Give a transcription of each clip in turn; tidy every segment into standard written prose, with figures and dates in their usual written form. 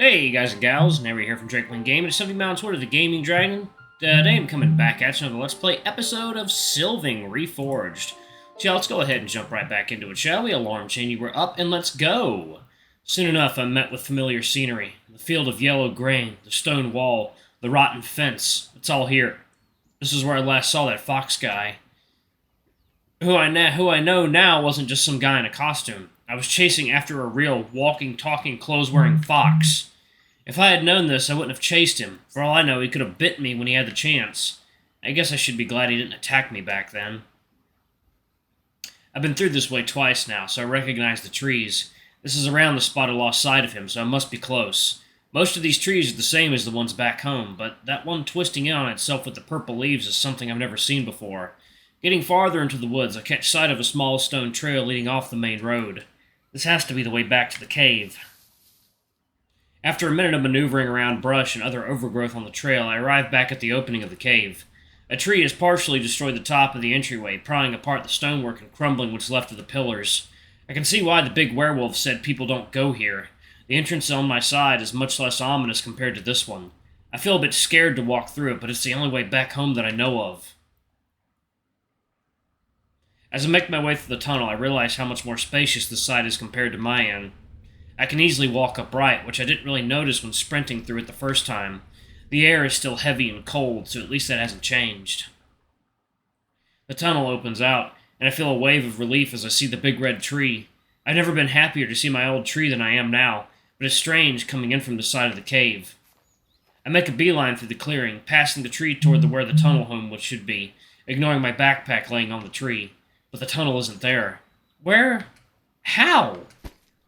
Hey guys and gals, Never here from Drakewing Game, and Sylving Mountain Sword of the Gaming Dragon. Today I'm coming back at you with a Let's Play episode of Sylving Reforged. So yeah, let's go ahead and jump right back into it, shall we? Alarm chain, you were up, and let's go! Soon enough, I'm met with familiar scenery. The field of yellow grain, the stone wall, the rotten fence. It's all here. This is where I last saw that fox guy. Who I know now wasn't just some guy in a costume. I was chasing after a real, walking, talking, clothes-wearing fox. If I had known this, I wouldn't have chased him. For all I know, he could have bit me when he had the chance. I guess I should be glad he didn't attack me back then. I've been through this way twice now, so I recognize the trees. This is around the spot I lost sight of him, so I must be close. Most of these trees are the same as the ones back home, but that one twisting in on itself with the purple leaves is something I've never seen before. Getting farther into the woods, I catch sight of a small stone trail leading off the main road. This has to be the way back to the cave. After a minute of maneuvering around brush and other overgrowth on the trail, I arrive back at the opening of the cave. A tree has partially destroyed the top of the entryway, prying apart the stonework and crumbling what's left of the pillars. I can see why the big werewolf said people don't go here. The entrance on my side is much less ominous compared to this one. I feel a bit scared to walk through it, but it's the only way back home that I know of. As I make my way through the tunnel, I realize how much more spacious this side is compared to my end. I can easily walk upright, which I didn't really notice when sprinting through it the first time. The air is still heavy and cold, so at least that hasn't changed. The tunnel opens out, and I feel a wave of relief as I see the big red tree. I've never been happier to see my old tree than I am now, but it's strange coming in from the side of the cave. I make a beeline through the clearing, passing the tree toward where the tunnel home should be, ignoring my backpack laying on the tree. But the tunnel isn't there. Where? How?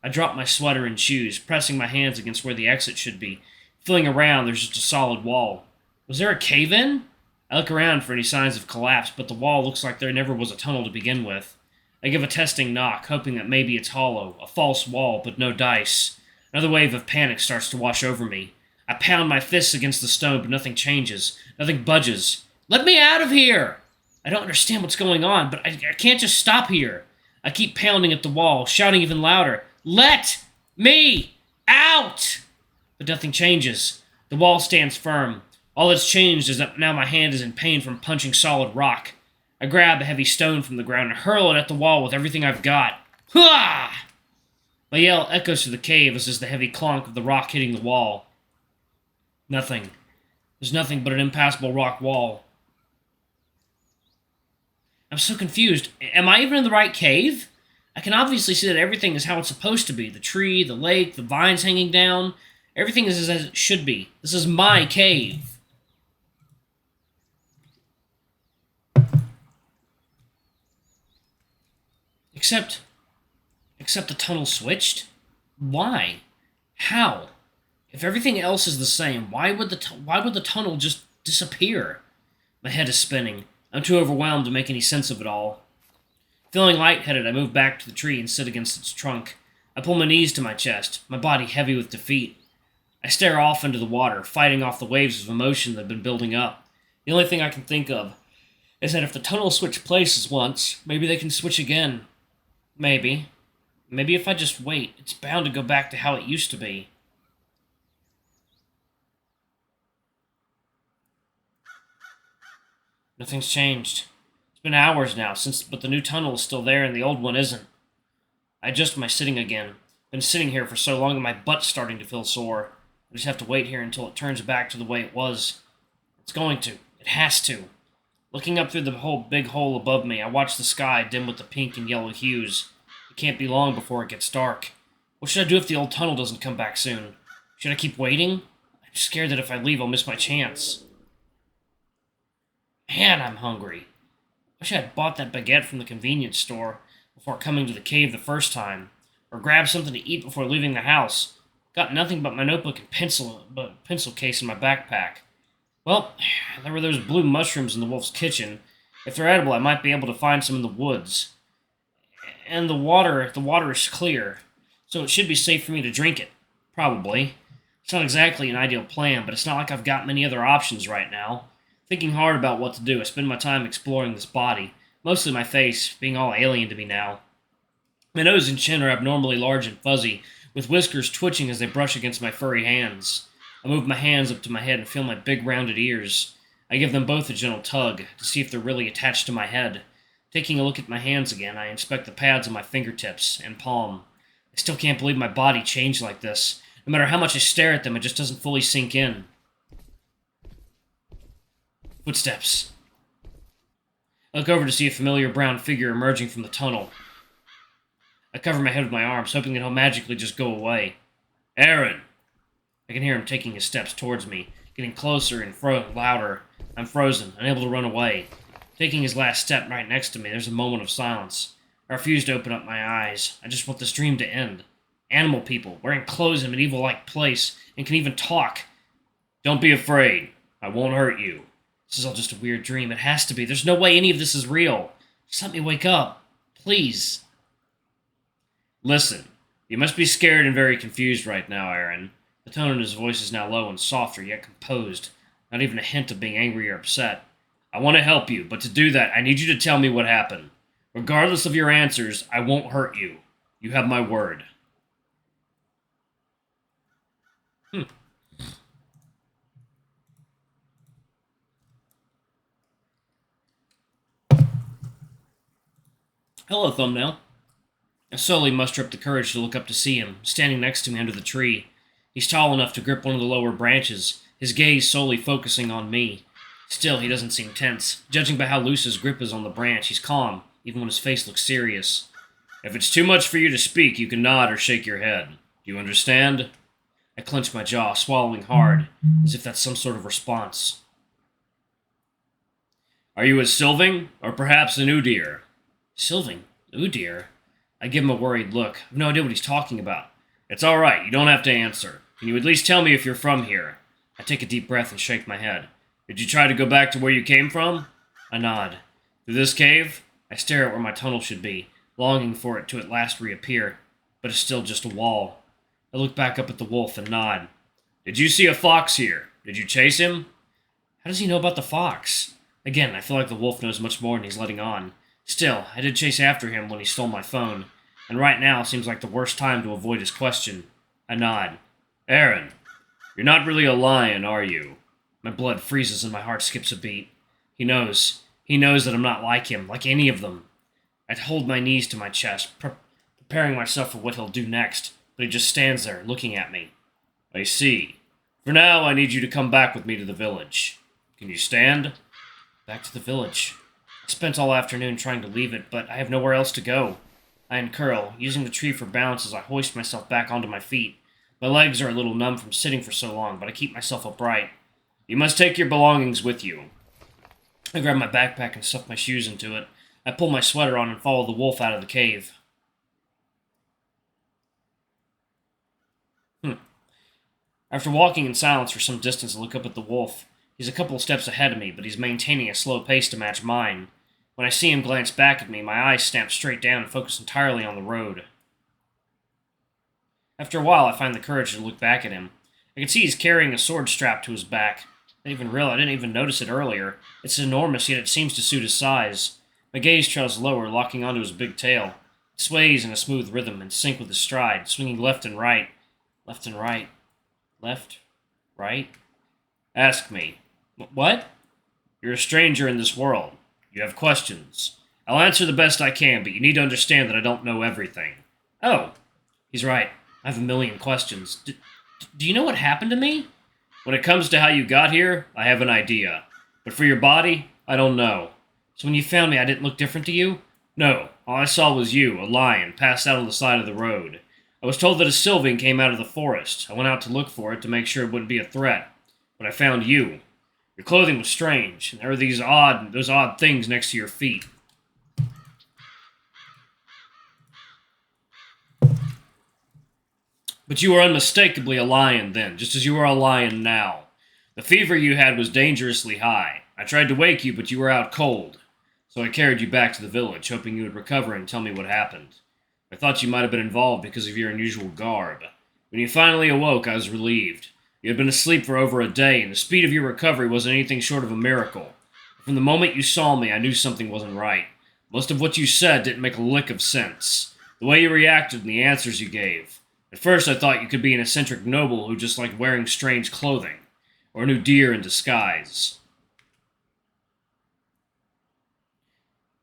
I drop my sweater and shoes, pressing my hands against where the exit should be. Feeling around, there's just a solid wall. Was there a cave-in? I look around for any signs of collapse, but the wall looks like there never was a tunnel to begin with. I give a testing knock, hoping that maybe it's hollow, a false wall, but no dice. Another wave of panic starts to wash over me. I pound my fists against the stone, but nothing changes. Nothing budges. Let me out of here! I don't understand what's going on, but I can't just stop here. I keep pounding at the wall, shouting even louder, "Let me out!" But nothing changes. The wall stands firm. All that's changed is that now my hand is in pain from punching solid rock. I grab a heavy stone from the ground and hurl it at the wall with everything I've got. Hurrah! My yell echoes through the cave as is the heavy clonk of the rock hitting the wall. Nothing. There's nothing but an impassable rock wall. I'm so confused. Am I even in the right cave? I can obviously see that everything is how it's supposed to be. The tree, the lake, the vines hanging down. Everything is as it should be. This is my cave. Except the tunnel switched? Why? How? If everything else is the same, why would the tunnel just disappear? My head is spinning. I'm too overwhelmed to make any sense of it all. Feeling lightheaded, I move back to the tree and sit against its trunk. I pull my knees to my chest, my body heavy with defeat. I stare off into the water, fighting off the waves of emotion that have been building up. The only thing I can think of is that if the tunnel switched places once, maybe they can switch again. Maybe. Maybe if I just wait, it's bound to go back to how it used to be. Nothing's changed. It's been hours now, but the new tunnel is still there and the old one isn't. I adjust my sitting again. Been sitting here for so long that my butt's starting to feel sore. I just have to wait here until it turns back to the way it was. It's going to. It has to. Looking up through the big hole above me, I watch the sky dim with the pink and yellow hues. It can't be long before it gets dark. What should I do if the old tunnel doesn't come back soon? Should I keep waiting? I'm scared that if I leave, I'll miss my chance. Man, I'm hungry. Wish I had bought that baguette from the convenience store before coming to the cave the first time, or grabbed something to eat before leaving the house. Got nothing but my notebook and pencil case in my backpack. Well, there were those blue mushrooms in the wolf's kitchen. If they're edible, I might be able to find some in the woods. And the water is clear, so it should be safe for me to drink it. Probably. It's not exactly an ideal plan, but it's not like I've got many other options right now. Thinking hard about what to do, I spend my time exploring this body, mostly my face, being all alien to me now. My nose and chin are abnormally large and fuzzy, with whiskers twitching as they brush against my furry hands. I move my hands up to my head and feel my big rounded ears. I give them both a gentle tug to see if they're really attached to my head. Taking a look at my hands again, I inspect the pads on my fingertips and palm. I still can't believe my body changed like this. No matter how much I stare at them, it just doesn't fully sink in. Footsteps. I look over to see a familiar brown figure emerging from the tunnel. I cover my head with my arms, hoping that he'll magically just go away. Aron! I can hear him taking his steps towards me, getting closer and louder. I'm frozen, unable to run away. Taking his last step right next to me, there's a moment of silence. I refuse to open up my eyes. I just want this dream to end. Animal people, wearing clothes in a medieval-like place, and can even talk. Don't be afraid. I won't hurt you. This is all just a weird dream. It has to be. There's no way any of this is real. Just let me wake up. Please. Listen, you must be scared and very confused right now, Aron. The tone in his voice is now low and softer, yet composed. Not even a hint of being angry or upset. I want to help you, but to do that, I need you to tell me what happened. Regardless of your answers, I won't hurt you. You have my word. Hello, thumbnail. I slowly muster up the courage to look up to see him, standing next to me under the tree. He's tall enough to grip one of the lower branches, his gaze solely focusing on me. Still, he doesn't seem tense. Judging by how loose his grip is on the branch, he's calm, even when his face looks serious. If it's too much for you to speak, you can nod or shake your head. Do you understand? I clench my jaw, swallowing hard, as if that's some sort of response. Are you a Sylving, or perhaps an Udyr? Sylving? Udyr? I give him a worried look. I have no idea what he's talking about. It's all right. You don't have to answer. Can you at least tell me if you're from here? I take a deep breath and shake my head. Did you try to go back to where you came from? I nod. Through this cave? I stare at where my tunnel should be, longing for it to at last reappear, but it's still just a wall. I look back up at the wolf and nod. Did you see a fox here? Did you chase him? How does he know about the fox? Again, I feel like the wolf knows much more than he's letting on. Still, I did chase after him when he stole my phone, and right now seems like the worst time to avoid his question. I nod. Aron, you're not really a lion, are you? My blood freezes and my heart skips a beat. He knows. He knows that I'm not like him, like any of them. I'd hold my knees to my chest, preparing myself for what he'll do next, but he just stands there, looking at me. I see. For now, I need you to come back with me to the village. Can you stand? Back to the village. I spent all afternoon trying to leave it, but I have nowhere else to go. I uncurl, using the tree for balance as I hoist myself back onto my feet. My legs are a little numb from sitting for so long, but I keep myself upright. You must take your belongings with you. I grab my backpack and stuff my shoes into it. I pull my sweater on and follow the wolf out of the cave. After walking in silence for some distance, I look up at the wolf. He's a couple of steps ahead of me, but he's maintaining a slow pace to match mine. When I see him glance back at me, my eyes snap straight down and focus entirely on the road. After a while, I find the courage to look back at him. I can see he's carrying a sword strapped to his back. I didn't even notice it earlier. It's enormous, yet it seems to suit his size. My gaze trails lower, locking onto his big tail. It sways in a smooth rhythm, in sync with his stride, swinging left and right. Left and right. Left? Right? Ask me. What? You're a stranger in this world. You have questions. I'll answer the best I can, but you need to understand that I don't know everything. Oh. He's right. I have a million questions. Do you know what happened to me? When it comes to how you got here, I have an idea. But for your body, I don't know. So when you found me, I didn't look different to you? No. All I saw was you, a lion, passed out on the side of the road. I was told that a Sylving came out of the forest. I went out to look for it to make sure it wouldn't be a threat. But I found you. Your clothing was strange, and there were those odd things next to your feet. But you were unmistakably a lion then, just as you are a lion now. The fever you had was dangerously high. I tried to wake you, but you were out cold. So I carried you back to the village, hoping you would recover and tell me what happened. I thought you might have been involved because of your unusual garb. When you finally awoke, I was relieved. You had been asleep for over a day, and the speed of your recovery wasn't anything short of a miracle. From the moment you saw me, I knew something wasn't right. Most of what you said didn't make a lick of sense. The way you reacted and the answers you gave. At first, I thought you could be an eccentric noble who just liked wearing strange clothing, or a new deer in disguise.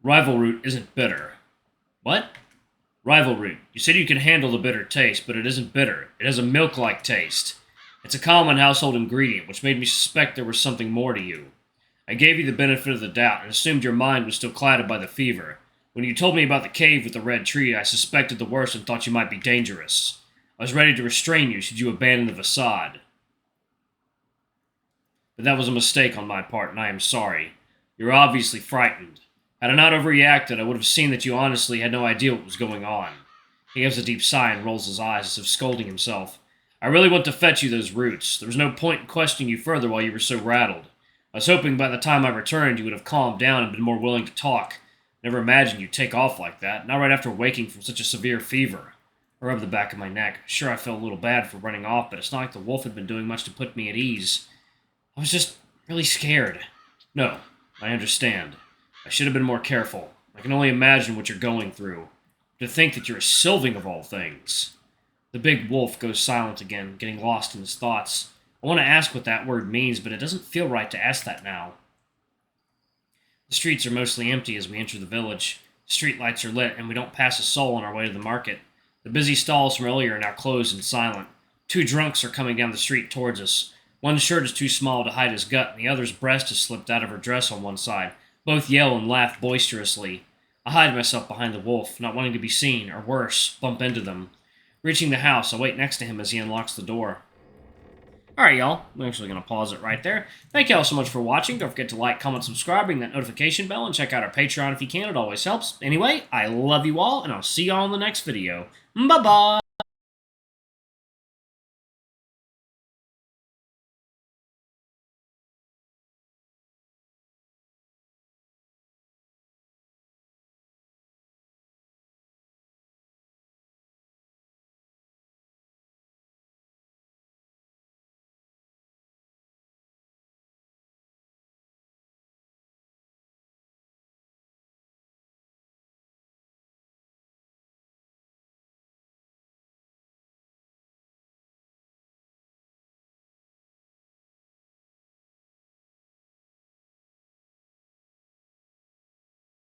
Rival root isn't bitter. What? Rival root. You said you can handle the bitter taste, but it isn't bitter. It has a milk-like taste. It's a common household ingredient, which made me suspect there was something more to you. I gave you the benefit of the doubt and assumed your mind was still clouded by the fever. When you told me about the cave with the red tree, I suspected the worst and thought you might be dangerous. I was ready to restrain you should you abandon the facade. But that was a mistake on my part, and I am sorry. You're obviously frightened. Had I not overreacted, I would have seen that you honestly had no idea what was going on. He gives a deep sigh and rolls his eyes as if scolding himself. I really want to fetch you those roots. There was no point in questioning you further while you were so rattled. I was hoping by the time I returned you would have calmed down and been more willing to talk. Never imagined you'd take off like that, not right after waking from such a severe fever. I rubbed the back of my neck. Sure, I felt a little bad for running off, but it's not like the wolf had been doing much to put me at ease. I was just really scared. No, I understand. I should have been more careful. I can only imagine what you're going through. To think that you're a Sylving of all things. The big wolf goes silent again, getting lost in his thoughts. I want to ask what that word means, but it doesn't feel right to ask that now. The streets are mostly empty as we enter the village. Street lights are lit, and we don't pass a soul on our way to the market. The busy stalls from earlier are now closed and silent. 2 drunks are coming down the street towards us. One's shirt is too small to hide his gut, and the other's breast has slipped out of her dress on one side. Both yell and laugh boisterously. I hide myself behind the wolf, not wanting to be seen, or worse, bump into them. Reaching the house, I wait next to him as he unlocks the door. Alright, y'all. I'm actually going to pause it right there. Thank y'all so much for watching. Don't forget to like, comment, subscribe, ring that notification bell, and check out our Patreon if you can. It always helps. Anyway, I love you all, and I'll see y'all in the next video. Bye-bye!